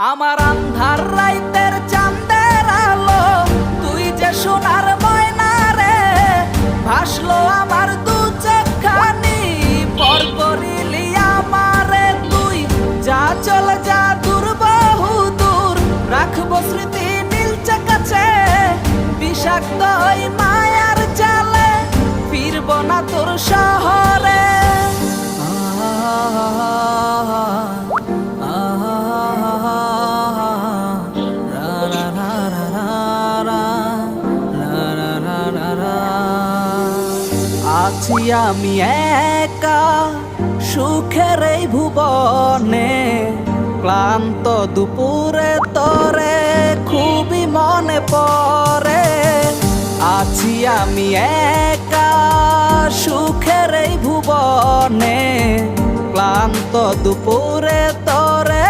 আমার আন্ধার রাইতের চাঁদের আলো, তুই যে সোনার ময়না রে, ভাসলো আমার দু চোখখানি, পর করিলি আমারে তুই। যা চল যা দূর বহু দূর, রাখবো স্মৃতি নীলচে কাছে, বিষাক্ত ওই মায়ার জালে ফিরব না তোর শহরে। আছি আমি একা সুখের এই ভুবনে, ক্লান্ত দুপুরে তোরে খুবই মনে পড়ে। আছি আমি একা সুখের এই ভুবনে, ক্লান্ত দুপুরে তোরে